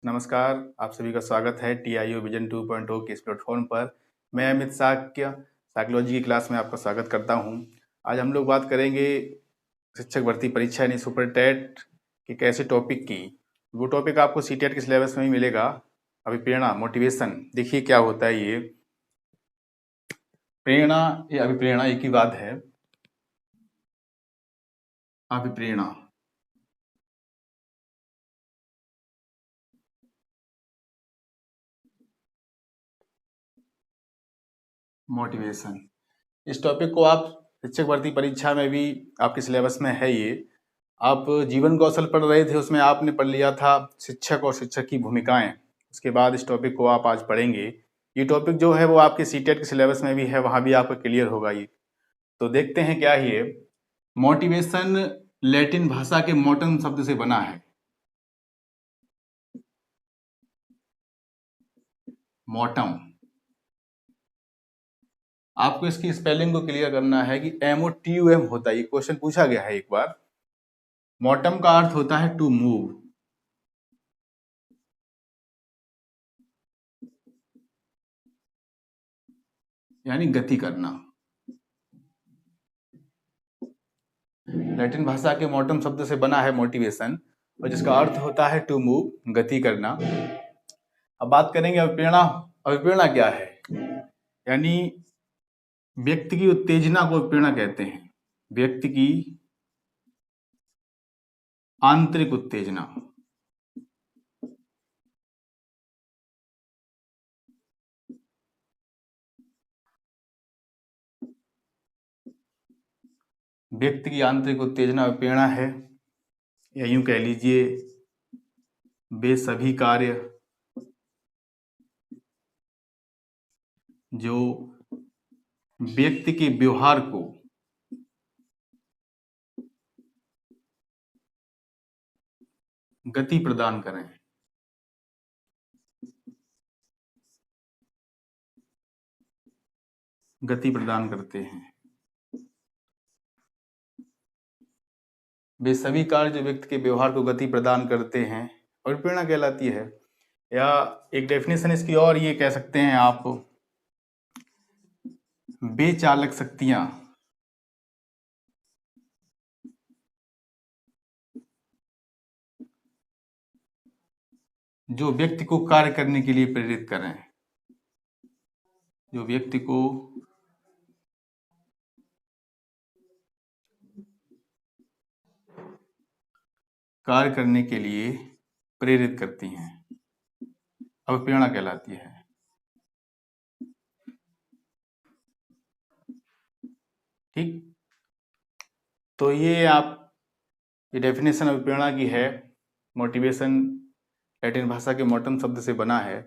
नमस्कार, आप सभी का स्वागत है TIU विजन 2.0 के इस प्लेटफॉर्म पर। मैं अमित साक्य साइकोलॉजी की क्लास में आपका स्वागत करता हूं। आज हम लोग बात करेंगे शिक्षक भर्ती परीक्षा यानी सुपर टेट के कैसे टॉपिक की। वो टॉपिक आपको CTET के सिलेबस में ही मिलेगा। अभिप्रेरणा, मोटिवेशन, देखिए क्या होता है ये। प्रेरणा या अभिप्रेरणा एक ही बात है। अभिप्रेरणा मोटिवेशन, इस टॉपिक को आप शिक्षक भर्ती परीक्षा में भी आपके सिलेबस में है ये। आप जीवन कौशल पढ़ रहे थे, उसमें आपने पढ़ लिया था शिक्षक और शिक्षक की भूमिकाएं। उसके बाद इस टॉपिक को आप आज पढ़ेंगे। ये टॉपिक जो है वो आपके CTET के सिलेबस में भी है, वहाँ भी आपका क्लियर होगा ये। तो देखते हैं क्या है ये। मोटिवेशन लैटिन भाषा के मोटम शब्द से बना है। मोटम, आपको इसकी स्पेलिंग को क्लियर करना है कि MOTUM होता है। ये क्वेश्चन पूछा गया है एक बार। मोटम का अर्थ होता है टू मूव, यानी गति करना। लैटिन भाषा के मोटम शब्द से बना है मोटिवेशन, और जिसका अर्थ होता है टू मूव, गति करना। अब बात करेंगे अभिप्रेरणा। अभिप्रेरणा क्या है? यानी व्यक्ति की उत्तेजना को अभिप्रेरणा कहते हैं। व्यक्ति की आंतरिक उत्तेजना, व्यक्ति की आंतरिक उत्तेजना अभिप्रेरणा है। या यूं कह लीजिए, वे सभी कार्य जो व्यक्ति के व्यवहार को गति प्रदान करें। गति प्रदान करते हैं। वे सभी कार्य जो व्यक्ति के व्यवहार को गति प्रदान करते हैं और प्रेरणा कहलाती है। या एक डेफिनेशन इसकी और ये कह सकते हैं आप, वे चालक शक्तियां जो व्यक्ति को कार्य करने के लिए प्रेरित करें। जो व्यक्ति को कार्य करने के लिए प्रेरित करती हैं, अब प्रेरणा कहलाती है। ठीक, तो ये ये डेफिनेशन अभिप्रेरणा की है। मोटिवेशन लैटिन भाषा के मोटम शब्द से बना है।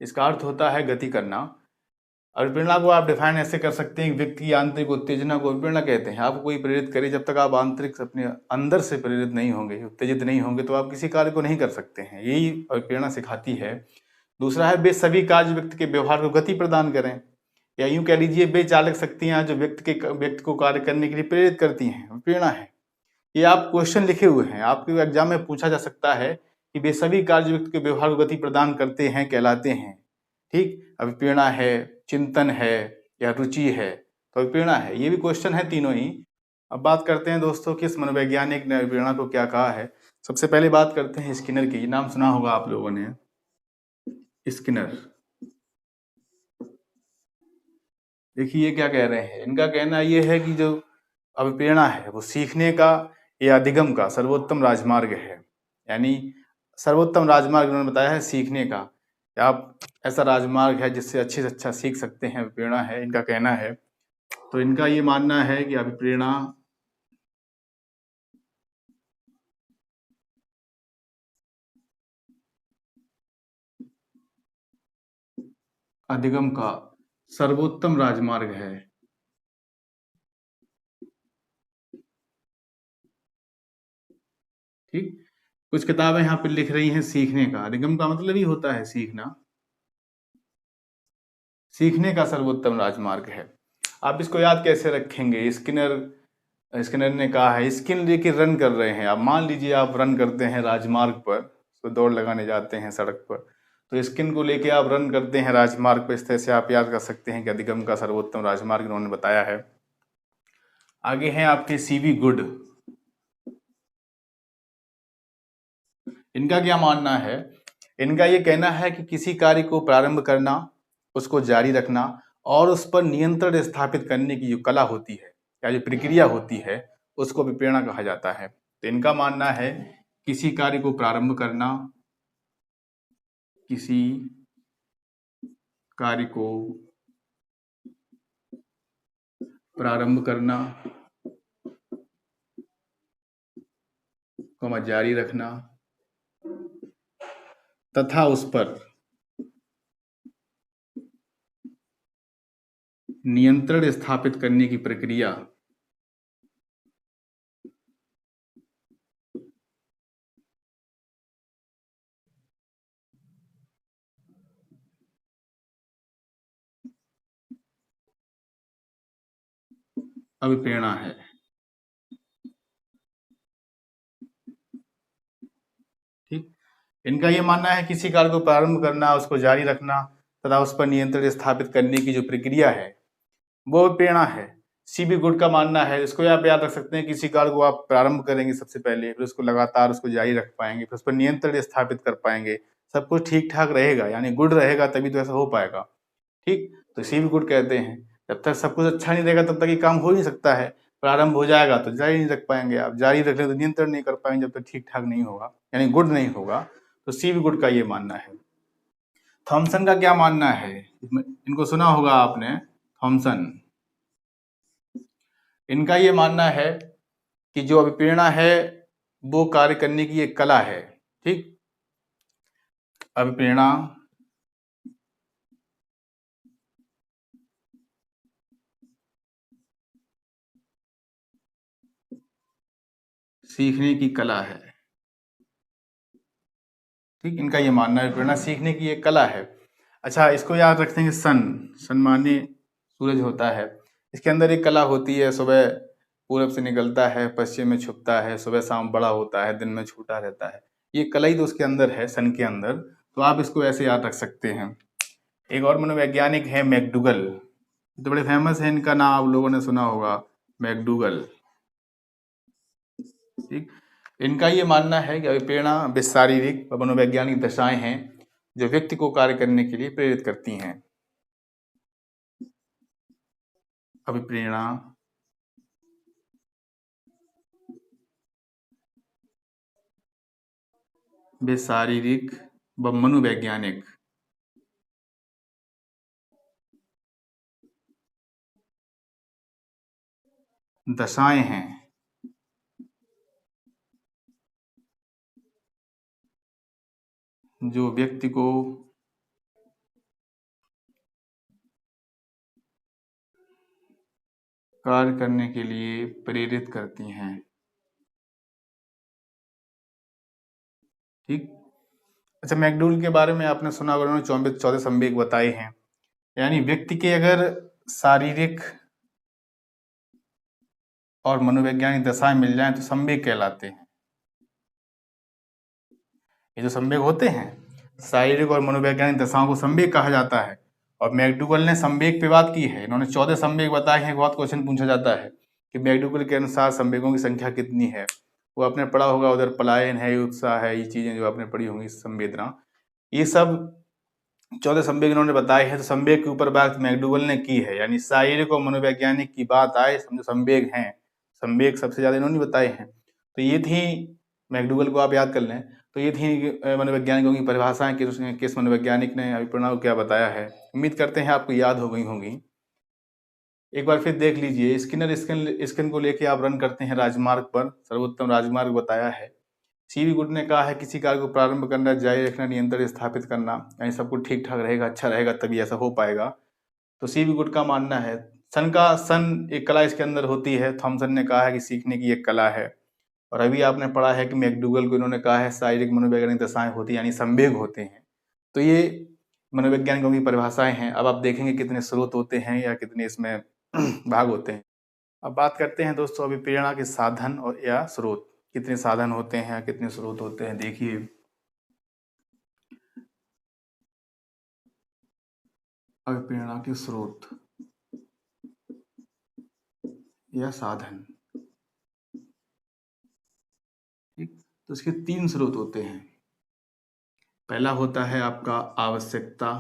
इसका अर्थ होता है गति करना। अभिप्रेरणा को आप डिफाइन ऐसे कर सकते हैं, व्यक्ति की आंतरिक उत्तेजना को अभिप्रेरणा कहते हैं। आपको कोई प्रेरित करे, जब तक आप आंतरिक अपने अंदर से प्रेरित नहीं होंगे, उत्तेजित नहीं होंगे, तो आप किसी कार्य को नहीं कर सकते हैं। यही अभिप्रेरणा सिखाती है। दूसरा है, वे सभी कार्य व्यक्ति के व्यवहार को गति प्रदान करें। या यूं कह लीजिए, वे चालक शक्तियां जो व्यक्ति को कार्य करने के लिए प्रेरित करती हैं, प्रेरणा है। ये आप क्वेश्चन लिखे हुए हैं, आपके एग्जाम में पूछा जा सकता है कि वे सभी कार्य व्यक्ति के व्यवहार को गति प्रदान करते हैं, कहलाते हैं। ठीक, अभिप्रेरणा है, चिंतन है, या रुचि है, तो अभिप्रेरणा है। ये भी क्वेश्चन है तीनों ही। अब बात करते हैं दोस्तों, किस मनोवैज्ञानिक ने अभिप्रेरणा को क्या कहा है। सबसे पहले बात करते हैं स्किनर की। नाम सुना होगा आप लोगों ने, स्किनर। देखिए ये क्या कह रहे हैं। इनका कहना ये है कि जो अभिप्रेरणा है वो सीखने का या अधिगम का सर्वोत्तम राजमार्ग है। यानी सर्वोत्तम राजमार्ग उन्होंने बताया है सीखने का। आप ऐसा राजमार्ग है जिससे अच्छे से अच्छा सीख सकते हैं, अभिप्रेरणा है, इनका कहना है। तो इनका ये मानना है कि अभिप्रेरणा अधिगम का सर्वोत्तम राजमार्ग है। ठीक, कुछ किताबें यहाँ पे लिख रही हैं सीखने का। अधिगम का मतलब ही होता है सीखना। सीखने का सर्वोत्तम राजमार्ग है। आप इसको याद कैसे रखेंगे? स्किनर ने कहा है, स्किन लेके रन कर रहे हैं आप। मान लीजिए आप रन करते हैं राजमार्ग पर, तो दौड़ लगाने जाते हैं सड़क पर। तो स्किन को लेके आप रन करते हैं राजमार्ग पर, इस तरह से आप याद कर सकते हैं कि अधिगम का सर्वोत्तम राजमार्ग इन्होंने बताया है। आगे हैं आपके सीवी गुड। इनका क्या मानना है? इनका ये कहना है कि किसी कार्य को प्रारंभ करना, उसको जारी रखना और उस पर नियंत्रण स्थापित करने की जो कला होती है या जो प्रक्रिया होती है उसको विप्रेरणा कहा जाता है। तो इनका मानना है किसी कार्य को प्रारंभ करना, किसी कार्य को प्रारंभ करना, जारी रखना तथा उस पर नियंत्रण स्थापित करने की प्रक्रिया अभिप्रेरणा है। ठीक, इनका ये मानना है किसी कार्य को प्रारंभ करना, उसको जारी रखना तथा उस पर नियंत्रण स्थापित करने की जो प्रक्रिया है वो प्रेरणा है। सीबी गुड का मानना है, इसको आप याद रख सकते हैं, किसी कार्य को आप प्रारंभ करेंगे सबसे पहले, फिर उसको लगातार उसको जारी रख पाएंगे, फिर उस पर नियंत्रण स्थापित कर पाएंगे, सब कुछ ठीक ठाक रहेगा, यानी गुड रहेगा तभी तो ऐसा हो पाएगा। ठीक, तो सीबी गुड कहते हैं जब तक सब कुछ अच्छा नहीं रहेगा तब तक ये काम हो नहीं सकता है। प्रारंभ हो जाएगा तो जारी नहीं रख पाएंगे, आप जारी रख ले तो नियंत्रण नहीं कर पाएंगे जब तक ठीक ठाक नहीं होगा, यानी गुड नहीं होगा। तो सीबी गुड का ये मानना है। थॉमसन का क्या मानना है? इनको सुना होगा आपने, थॉमसन। इनका ये मानना है कि जो अभिप्रेरणा है वो कार्य करने की एक कला है। ठीक, अभिप्रेरणा सीखने की कला है। ठीक, इनका ये मानना है अभिप्रेरणा सीखने की एक कला है। अच्छा, इसको याद रखते हैं, सन माने सूरज होता है, इसके अंदर एक कला होती है, सुबह पूरब से निकलता है, पश्चिम में छुपता है, सुबह शाम बड़ा होता है, दिन में छोटा रहता है। ये कला ही तो उसके अंदर है, सन के अंदर। तो आप इसको ऐसे याद रख सकते हैं। एक और मनोवैज्ञानिक है मैकडूगल, तो बड़े फेमस है, इनका नाम आप लोगों ने सुना होगा, मैकडूगल। ठीक, इनका ये मानना है कि अभिप्रेरणा वे शारीरिक व मनोवैज्ञानिक दशाएं हैं जो व्यक्ति को कार्य करने के लिए प्रेरित करती हैं। अभिप्रेरणा वे शारीरिक व मनोवैज्ञानिक दशाएं हैं जो व्यक्ति को कार्य करने के लिए प्रेरित करती हैं। ठीक, अच्छा, मैकडूगल के बारे में आपने सुना होगा, उन्होंने 14 संवेग बताए हैं, यानी व्यक्ति के अगर शारीरिक और मनोवैज्ञानिक दशाएं मिल जाएं तो संवेग कहलाते हैं। ये जो संवेग होते हैं, शारीरिक और मनोवैज्ञानिक दशाओं को संवेग कहा जाता है। और मैकडूगल ने संवेग पे बात की है, इन्होंने 14 संवेग बताए हैं। बहुत क्वेश्चन पूछा जाता है कि मैकडूगल के अनुसार संवेगों की संख्या कितनी है। वो आपने पढ़ा होगा, उधर पलायन है, उत्साह है, ये चीजें जो आपने पढ़ी होंगी, संवेदना, ये सब 14 संवेग इन्होंने बताए हैं। तो संवेग के ऊपर बात मैकडूगल ने की है, यानी शारीरिक और मनोवैज्ञानिक की बात आए, समझो संवेग हैं, संवेग सबसे ज्यादा इन्होंने बताए हैं। तो ये थी, मैकडूगल को आप याद कर लें। तो ये थी मनोवैज्ञानिकों की परिभाषाएं कि उसने किस मनोवैज्ञानिक ने अभिप्रेरणा को क्या बताया है। उम्मीद करते हैं आपको याद हो गई होंगी। एक बार फिर देख लीजिए, स्किनर स्किन को लेके आप रन करते हैं राजमार्ग पर, सर्वोत्तम राजमार्ग बताया है। सीवी गुड ने कहा है किसी कार्य को प्रारंभ करना, जारी रखना, नियंत्रण स्थापित करना, यानी सब कुछ ठीक ठाक रहेगा, अच्छा रहेगा तभी ऐसा हो पाएगा। तो सीवी गुड का मानना है सन एक कला इसके अंदर होती है। थॉमसन ने कहा है कि सीखने की एक कला है। और अभी आपने पढ़ा है कि मैकडूगल को इन्होंने कहा है शारीरिक मनोवैज्ञानिक दशाएं होती हैं, यानी संवेग होते हैं। तो ये मनोवैज्ञानिकों की परिभाषाएं हैं। अब आप देखेंगे कितने स्रोत होते हैं या कितने इसमें भाग होते हैं। अब बात करते हैं दोस्तों अभी प्रेरणा के साधन और या स्रोत, कितने साधन होते हैं, कितने स्रोत होते हैं। देखिए, अभिप्रेरणा के स्रोत या साधन। ठीक, तो इसके 3 स्रोत होते हैं। पहला होता है आपका आवश्यकता।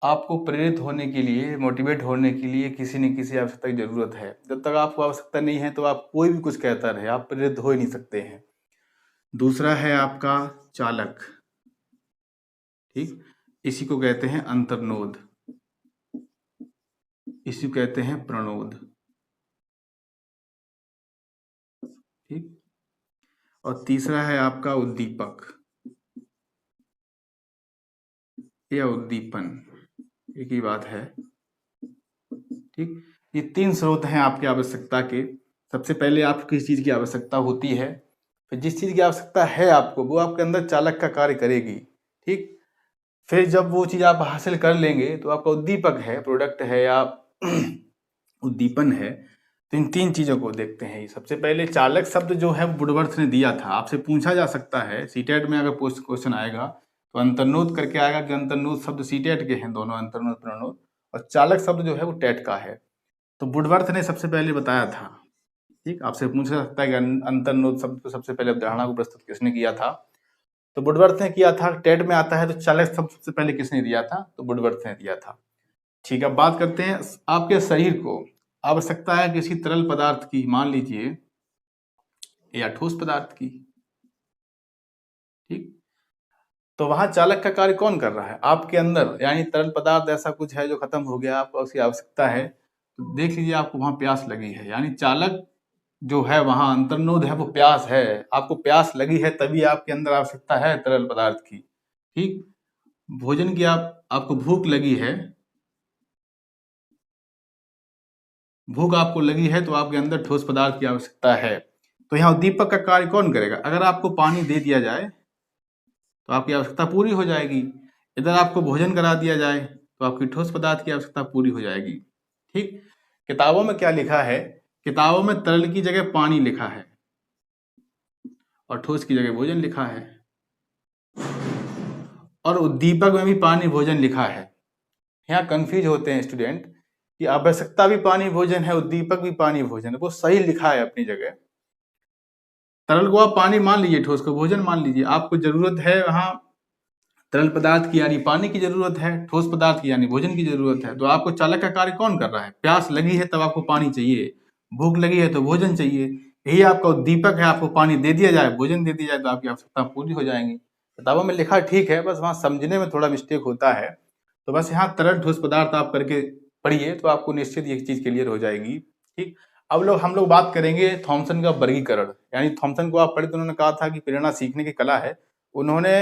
आपको प्रेरित होने के लिए, मोटिवेट होने के लिए किसी न किसी आवश्यकता की ज़रूरत है। जब तक आपको आवश्यकता नहीं है तो आप कोई भी कुछ कहता रहे, आप प्रेरित हो ही नहीं सकते हैं। दूसरा है आपका चालक। ठीक, इसी को कहते हैं अंतर्नोद, इसी को कहते हैं प्रणोद। ठीक, और तीसरा है आपका उद्दीपक या उद्दीपन, एक ही बात है। ठीक, ये 3 स्रोत हैं आपकी आवश्यकता के। सबसे पहले आपको किस चीज़ की आवश्यकता होती है, फिर जिस चीज़ की आवश्यकता है आपको, वो आपके अंदर चालक का कार्य करेगी। ठीक, फिर जब वो चीज़ आप हासिल कर लेंगे तो आपका उद्दीपक है, प्रोडक्ट है या उद्दीपन है। तो इन 3 चीज़ों को देखते हैं। सबसे पहले चालक शब्द जो है वुडवर्थ ने दिया था। आपसे पूछा जा सकता है सीटेट में, अगर पोस्ट क्वेश्चन आएगा तो अंतर्नोद करके आएगा कि अंतर्नोद शब्द सीटेट के हैं दोनों, अंतर्नोद प्रणोद, और चालक शब्द जो है वो टेट का है। तो वुडवर्थ ने सबसे पहले बताया था। ठीक, आपसे पूछा जा सकता है कि अंतर्नोद शब्द को सबसे पहले अवधारणा को प्रस्तुत किसने किया था, तो वुडवर्थ ने किया था। टेट में आता है तो चालक शब्द सबसे पहले किसने दिया था, तो वुडवर्थ ने दिया था। ठीक है, अब बात करते हैं आपके शरीर को आवश्यकता है किसी तरल पदार्थ की, मान लीजिए, या ठोस पदार्थ की। ठीक, तो वहां चालक का कार्य कौन कर रहा है आपके अंदर, यानी तरल पदार्थ ऐसा कुछ है जो खत्म हो गया, आपको उसकी आवश्यकता है। तो देख लीजिए आपको वहां प्यास लगी है, यानी चालक जो है वहां अंतर्नोद है, वो प्यास है। आपको प्यास लगी है तभी आपके अंदर आवश्यकता है तरल पदार्थ की। ठीक, भोजन की आपको भूख लगी है, भूख आपको लगी है तो आपके अंदर ठोस पदार्थ की आवश्यकता है। तो यहाँ उद्दीपक का कार्य कौन करेगा, अगर आपको पानी दे दिया जाए तो आपकी आवश्यकता पूरी हो जाएगी। इधर आपको भोजन करा दिया जाए तो आपकी ठोस पदार्थ की आवश्यकता पूरी हो जाएगी। ठीक, किताबों में क्या लिखा है, किताबों में तरल की जगह पानी लिखा है और ठोस की जगह भोजन लिखा है, और उद्दीपक में भी पानी भोजन लिखा है। यहाँ कंफ्यूज होते हैं स्टूडेंट कि आवश्यकता भी पानी भोजन है, उद्दीपक भी पानी भोजन है, वो सही लिखा है अपनी जगह। तरल को आप पानी मान लीजिए, ठोस को भोजन मान लीजिए। आपको जरूरत है वहां तरल पदार्थ की यानी पानी की जरूरत है, ठोस पदार्थ की यानी भोजन की जरूरत है। तो आपको चालक का कार्य कौन कर रहा है, प्यास लगी है तब आपको पानी चाहिए, भूख लगी है तो भोजन चाहिए। यही आपका उद्दीपक है, आपको पानी दे दिया जाए, भोजन दे दिया जाए तो आपकी आवश्यकता पूरी हो जाएंगी। किताबों में लिखा ठीक है, बस वहां समझने में थोड़ा मिस्टेक होता है। तो बस यहाँ तरल ठोस पदार्थ आप करके पढ़िए तो आपको निश्चित ये चीज क्लियर हो जाएगी। ठीक, अब हम लोग बात करेंगे थॉमसन का वर्गीकरण। यानी थॉमसन को आप पढ़े तो उन्होंने कहा था कि प्रेरणा सीखने की कला है, उन्होंने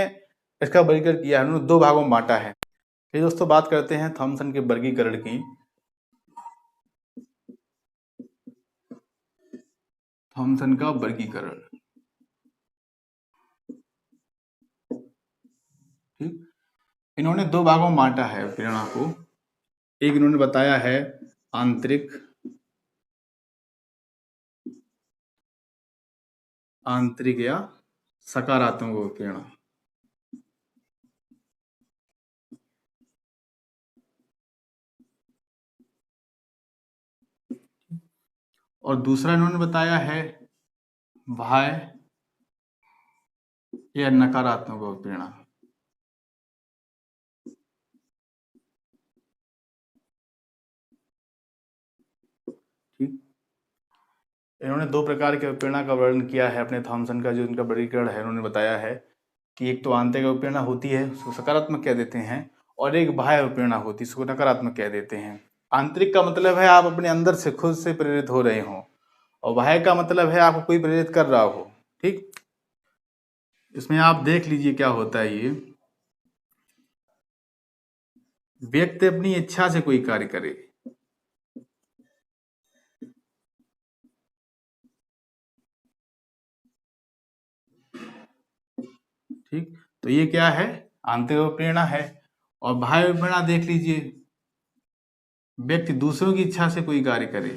इसका वर्गीकरण किया है, उन्होंने 2 भागों में बांटा है। फिर दोस्तों बात करते हैं थॉमसन के वर्गीकरण की। थॉमसन का वर्गीकरण। ठीक, इन्होंने 2 भागों में बांटा है प्रेरणा को। एक इन्होंने बताया है आंतरिक, आंतरिक या सकारात्मक प्रेरणा। और दूसरा इन्होंने बताया है बाह्य या नकारात्मक प्रेरणा। ठीक, इन्होंने 2 प्रकार के प्रेरणा का वर्णन किया है अपने थॉमसन का जो इनका वर्गीकरण है। उन्होंने बताया है कि एक तो आंतरिक प्रेरणा होती है, उसको सकारात्मक कह देते हैं, और एक बाह्य प्रेरणा होती है, उसको नकारात्मक कह देते हैं। आंतरिक का मतलब है आप अपने अंदर से खुद से प्रेरित हो रहे हो, और बाह्य का मतलब है आपको कोई प्रेरित कर रहा हो। ठीक, इसमें आप देख लीजिए क्या होता है। ये व्यक्ति अपनी इच्छा से कोई कार्य करे। ठीक, तो ये क्या है, आंतरिक प्रेरणा है। और बाह्य प्रेरणा देख लीजिए, व्यक्ति दूसरों की इच्छा से कोई कार्य करे।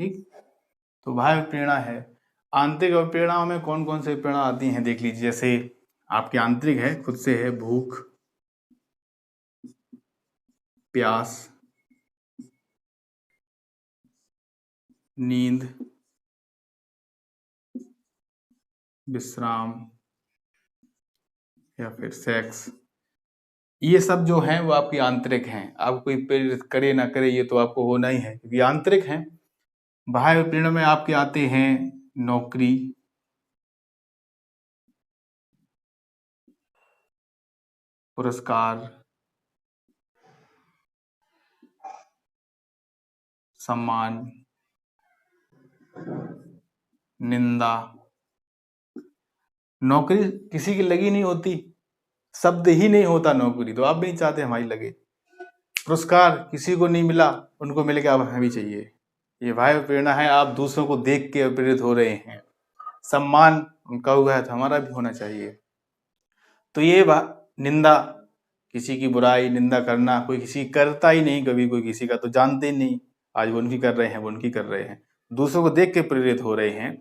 ठीक। तो बाह्य अभिप्रेरणा है। आंतरिक अभिप्रेरणाओं में कौन कौन से अभिप्रेरणा आती हैं देख लीजिए। जैसे आपकी आंतरिक है, खुद से है, भूख, प्यास, नींद, विश्राम या फिर सेक्स। ये सब जो हैं वो आपकी आंतरिक हैं। आपको कोई प्रेरित करे ना करे ये तो आपको होना ही है क्योंकि आंतरिक हैं। बाह्य अभिप्रेरणा में आपके आते हैं नौकरी, पुरस्कार, सम्मान, निंदा। नौकरी किसी की लगी नहीं होती, शब्द ही नहीं होता नौकरी, तो आप भी नहीं चाहते हमारी लगे। पुरस्कार किसी को नहीं मिला, उनको मिल गया, अब हमें भी चाहिए। ये बाह्य प्रेरणा है, आप दूसरों को देख के प्रेरित हो रहे हैं। सम्मान उनका हुआ है तो हमारा भी होना चाहिए। तो ये निंदा, किसी की बुराई निंदा करना, कोई किसी करता ही नहीं कभी, कोई किसी का तो जानते ही नहीं, आज वो उनकी कर रहे हैं, वो उनकी कर रहे हैं, दूसरों को देख के प्रेरित हो रहे हैं,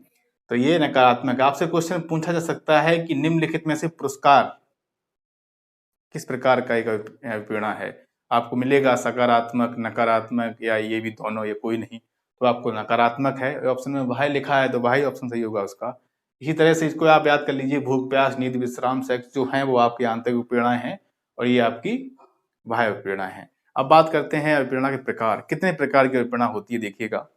तो ये नकारात्मक। आपसे क्वेश्चन पूछा जा सकता है कि निम्नलिखित में से पुरस्कार किस प्रकार का एक अभिप्रेरणा है। आपको मिलेगा सकारात्मक, नकारात्मक या ये भी दोनों या कोई नहीं, तो आपको नकारात्मक है। ऑप्शन में बाह्य लिखा है तो बाह्य ऑप्शन सही होगा उसका। इसी तरह से इसको आप याद कर लीजिए, भूख, प्यास, नींद, विश्राम, सेक्स जो है वो आपकी आंतरिक अभिप्रेरणाएं हैं और ये आपकी बाह्य अभिप्रेरणा है। अब बात करते हैं अभिप्रेरणा के प्रकार। कितने प्रकार की अभिप्रेरणा होती है देखिएगा।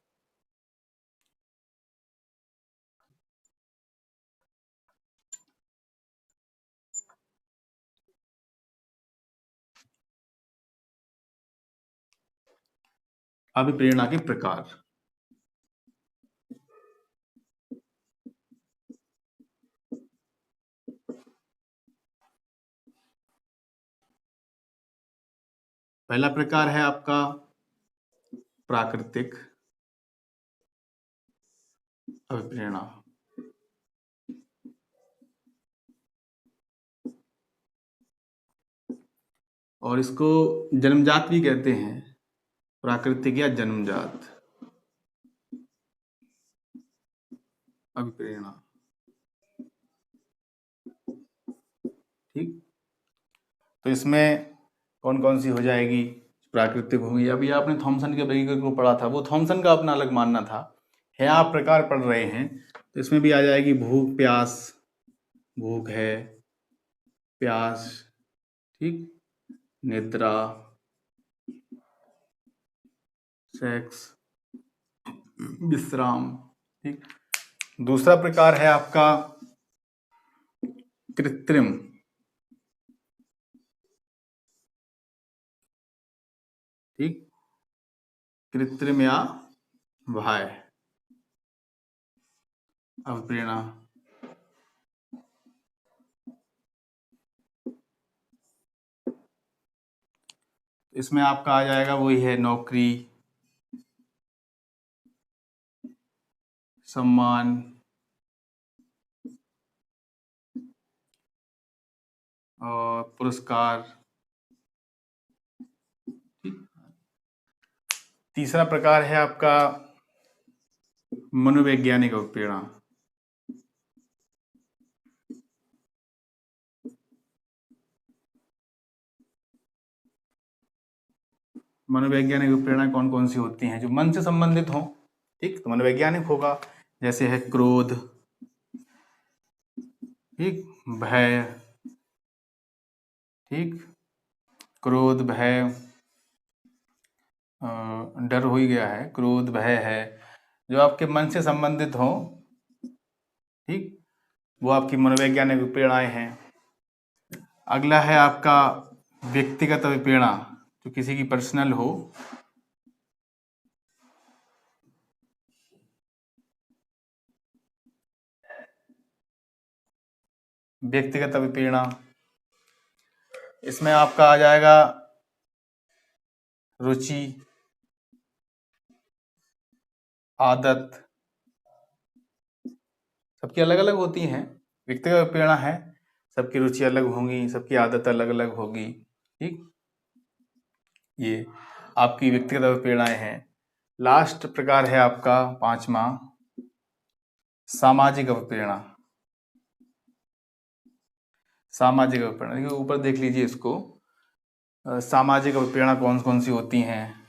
अभिप्रेरणा के प्रकार। पहला प्रकार है आपका प्राकृतिक अभिप्रेरणा। और इसको जन्मजात भी कहते हैं, प्राकृतिक या जन्मजात अभिप्रेरणा। ठीक। तो इसमें कौन कौन सी हो जाएगी? प्राकृतिक होगी, अभी आपने थॉमसन के वर्गीकरण को पढ़ा था, वो थॉमसन का अपना अलग मानना था। है आप प्रकार पढ़ रहे हैं तो इसमें भी आ जाएगी भूख, प्यास, भूख है, प्यास, ठीक, निद्रा, सेक्स, विश्राम, ठीक। दूसरा प्रकार है आपका कृत्रिम, ठीक, कृत्रिम या बाह्य अभिप्रेरणा। इसमें आपका आ जाएगा वही है नौकरी, सम्मान, और पुरस्कार, ठीक। तीसरा प्रकार है आपका मनोवैज्ञानिक अभिप्रेरणा। मनोवैज्ञानिक अभिप्रेरणा कौन कौन सी होती हैं? जो मन से संबंधित हो, ठीक, तो मनोवैज्ञानिक होगा। जैसे है क्रोध, ठीक, भय, ठीक, क्रोध, भय, डर हो ही गया है, क्रोध, भय है, जो आपके मन से संबंधित हो, ठीक, वो आपकी मनोवैज्ञानिक अभिप्रेरणाएं हैं। अगला है आपका व्यक्तिगत अभिप्रेरणा, जो किसी की पर्सनल हो। व्यक्तिगत अभिप्रेरणा, इसमें आपका आ जाएगा रुचि, आदत, सबकी अलग अलग होती हैं। व्यक्तिगत अभिप्रेरणा है, सबकी रुचि अलग होंगी, सबकी आदत अलग अलग होगी, ठीक। ये आपकी व्यक्तिगत अभिप्रेरणाएं हैं। लास्ट प्रकार है आपका 5वां, सामाजिक अवप्रेरणा। सामाजिक अवप्रेरणा, देखिए ऊपर देख लीजिए इसको। सामाजिक अवप्रेरणा कौन कौन सी होती हैं।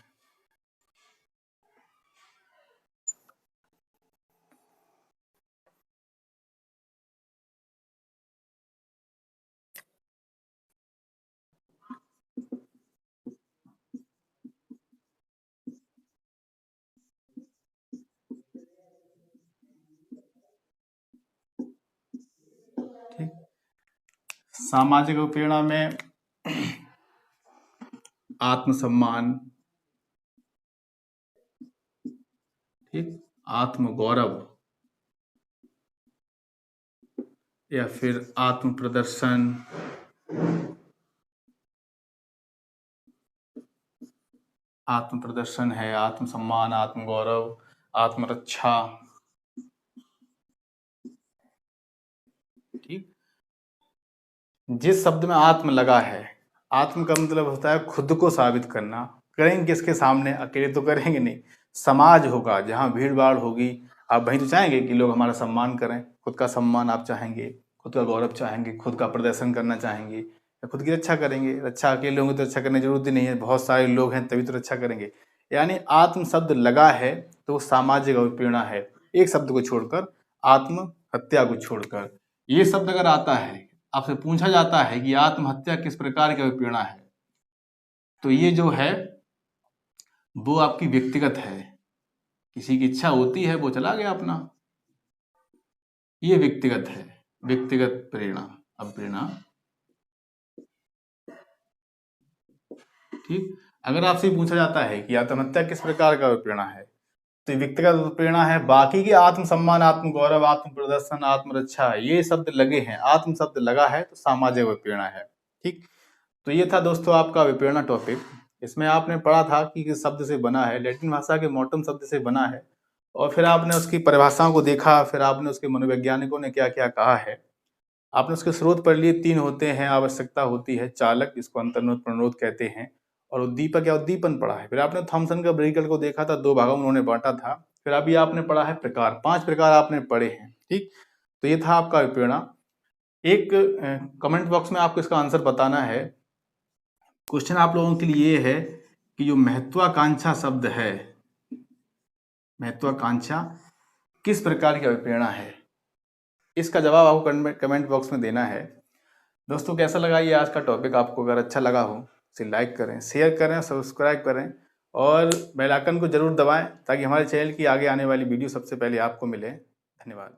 ठीक, सामाजिक अवप्रेरणा में आत्मसम्मान, ठीक, आत्मगौरव या फिर आत्म प्रदर्शन, आत्म प्रदर्शन है, आत्मसम्मान, आत्मगौरव, आत्मरक्षा। ठीक, जिस शब्द में आत्म लगा है, आत्म का मतलब होता है खुद को साबित करना। करेंगे किसके सामने, अकेले तो करेंगे नहीं, समाज होगा, जहाँ भीड़ भाड़ होगी, आप वहीं तो चाहेंगे कि लोग हमारा सम्मान करें। खुद का सम्मान आप चाहेंगे, खुद का गौरव चाहेंगे, खुद का प्रदर्शन करना चाहेंगे, या खुद की रक्षा करेंगे। रक्षा अकेले होंगे तो रक्षा करने की जरूरत ही नहीं है, बहुत सारे लोग हैं तभी तो रक्षा करेंगे। यानी आत्म शब्द लगा है तो वो सामाजिक अवप्रेरणा है, एक शब्द को छोड़कर, आत्महत्या को छोड़कर। ये शब्द अगर आता है, आपसे पूछा जाता है कि आत्महत्या किस प्रकार की अवप्रेरणा है, तो ये जो है वो आपकी व्यक्तिगत है। किसी की इच्छा होती है, वो चला गया अपना, ये व्यक्तिगत है, व्यक्तिगत प्रेरणा, अवप्रेरणा। ठीक, अगर आपसे पूछा जाता है कि आत्महत्या किस प्रकार का अवप्रेरणा है, तो ये व्यक्तिगत अवप्रेरणा है। बाकी की आत्मसम्मान, आत्मगौरव, आत्म प्रदर्शन, आत्मरक्षा, ये शब्द लगे हैं, आत्म शब्द लगा है तो सामाजिक अवप्रेरणा है। ठीक, तो ये था दोस्तों आपका अवप्रेरणा टॉपिक। इसमें आपने पढ़ा था कि किस शब्द से बना है, लैटिन भाषा के मोटम शब्द से बना है, और फिर आपने उसकी परिभाषाओं को देखा, फिर आपने उसके मनोवैज्ञानिकों ने क्या क्या कहा है, आपने उसके स्रोत पढ़ लिए। 3 होते हैं, आवश्यकता होती है, चालक जिसको अंतर्निहित प्रणोद कहते हैं, और उद्दीपक या उद्दीपन पढ़ा है। फिर आपने थॉमसन का ब्रेकल को देखा था, 2 भागों में उन्होंने बांटा था। फिर अभी आपने पढ़ा है प्रकार, 5 प्रकार आपने पढ़े हैं। ठीक, तो ये था आपका अवप्रेरणा। एक कमेंट बॉक्स में आपको इसका आंसर बताना है। क्वेश्चन आप लोगों के लिए ये है कि जो महत्वाकांक्षा शब्द है, महत्वाकांक्षा किस प्रकार की अवप्रेरणा है, इसका जवाब आपको कमेंट बॉक्स में देना है। दोस्तों कैसा लगा ये आज का टॉपिक, आपको अगर अच्छा लगा हो इसे लाइक करें, शेयर करें, सब्सक्राइब करें, और बेल आइकन को जरूर दबाएं ताकि हमारे चैनल की आगे आने वाली वीडियो सबसे पहले आपको मिले। धन्यवाद।